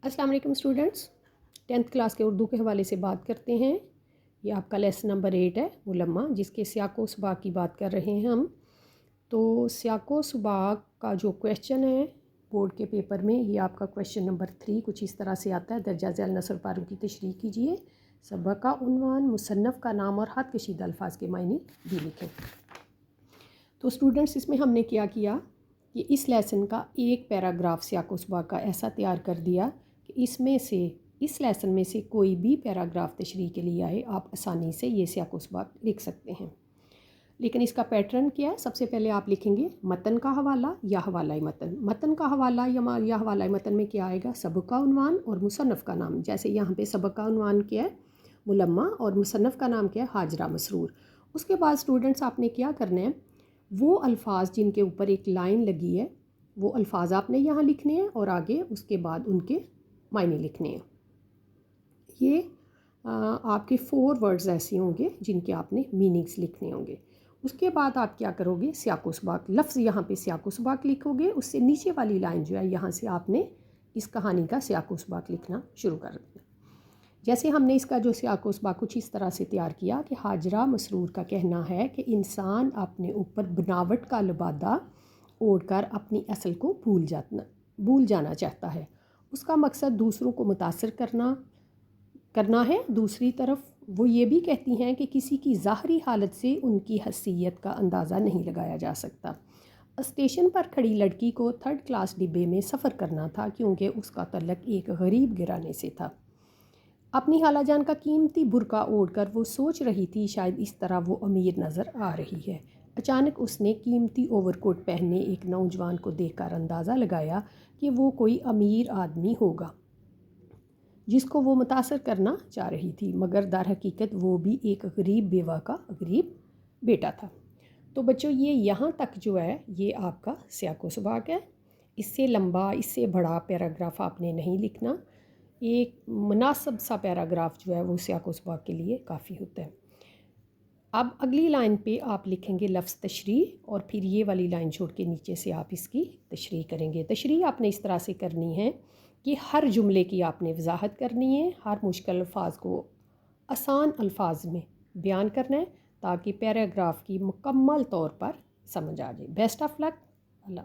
अस्सलाम वालेकुम students, 10th class के उर्दू के हवाले से बात करते हैं। ये आपका लेसन नंबर 8 है मुलम्मा, जिसके सियाको सुबाक की बात कर रहे हैं हम। तो सियाको सुबाक का जो क्वेश्चन है बोर्ड के पेपर में, ये आपका क्वेश्चन नंबर 3 कुछ इस तरह से आता है। दर्जा झैल नस्ल पारों की तशरीह कीजिए। सबक का उन्वान, मुसन्नफ़ का नाम और हद कशीदा अल्फाज के मायने भी लिखें। तो स्टूडेंट्स, इसमें हमने क्या किया कि इस लेसन का एक पैराग्राफ सियाको सुबाक का ऐसा तैयार कर दिया कि इस लेसन में से कोई भी पैराग्राफ तशरीह के लिए आए, आप आसानी से ये सियाको सुबाक लिख सकते हैं। लेकिन इसका पैटर्न क्या है? सबसे पहले आप लिखेंगे मतन का हवाला या हवाला मतन। मतन का हवाला या हवाला मतन में क्या आएगा? सबक का उन्वान और मुसन्नफ़ का नाम। जैसे यहाँ पे सबक का उन्वान क्या है? मुलम्मा, और मुसन्नफ़ का नाम क्या है? हाजरा मसरूर। उसके बाद स्टूडेंट्स आपने क्या करना है, वो अल्फाज जिनके ऊपर एक लाइन लगी है वो अल्फाज आपने यहाँ लिखने हैं और आगे उसके बाद उनके मायने लिखने हैं। ये आपके 4 वर्ड्स ऐसे होंगे जिनके आपने मीनिंग्स लिखने होंगे। उसके बाद आप क्या करोगे? सियाको सुबाक लफ्ज़ यहाँ पे सियाको सुबाक लिखोगे। उससे नीचे वाली लाइन जो है, यहाँ से आपने इस कहानी का सियाको सुबाक लिखना शुरू कर देना। जैसे हमने इसका जो सियाको सुबाक कुछ इस तरह से तैयार किया कि हाजरा मसरूर का कहना है कि इंसान अपने ऊपर बनावट का लिबादा ओढ़कर अपनी असल को भूल जाना चाहता है। उसका मकसद दूसरों को मुतासर करना है। दूसरी तरफ वो ये भी कहती हैं कि किसी की ज़ाहरी हालत से उनकी हैसियत का अंदाज़ा नहीं लगाया जा सकता। स्टेशन पर खड़ी लड़की को 3rd क्लास डिब्बे में सफ़र करना था क्योंकि उसका तल्लक एक गरीब गिराने से था। अपनी खालाजान का कीमती बुर्का ओढ़कर वो सोच रही थी शायद इस तरह वो अमीर नज़र आ रही है। अचानक उसने कीमती ओवरकोट पहने एक नौजवान को देखकर अंदाज़ा लगाया कि वो कोई अमीर आदमी होगा जिसको वो मुतासर करना चाह रही थी, मगर दर हकीकत वो भी एक गरीब बेवा का गरीब बेटा था। तो बच्चों, ये यहाँ तक जो है ये आपका सियाको सुबाक है। इससे लंबा, इससे बड़ा पैराग्राफ आपने नहीं लिखना। एक मुनासिब सा पैराग्राफ जो है वो सियाको सुबाक के लिए काफ़ी होता है। अब अगली लाइन पे आप लिखेंगे लफ्ज़ तशरीह, और फिर ये वाली लाइन छोड़ के नीचे से आप इसकी तशरीह करेंगे। तशरीह आपने इस तरह से करनी है कि हर जुमले की आपने वजाहत करनी है, हर मुश्किल अल्फाज को आसान अल्फाज में बयान करना है ताकि पैराग्राफ की मुकम्मल तौर पर समझ आ जाए। Best of luck. अल्लाह।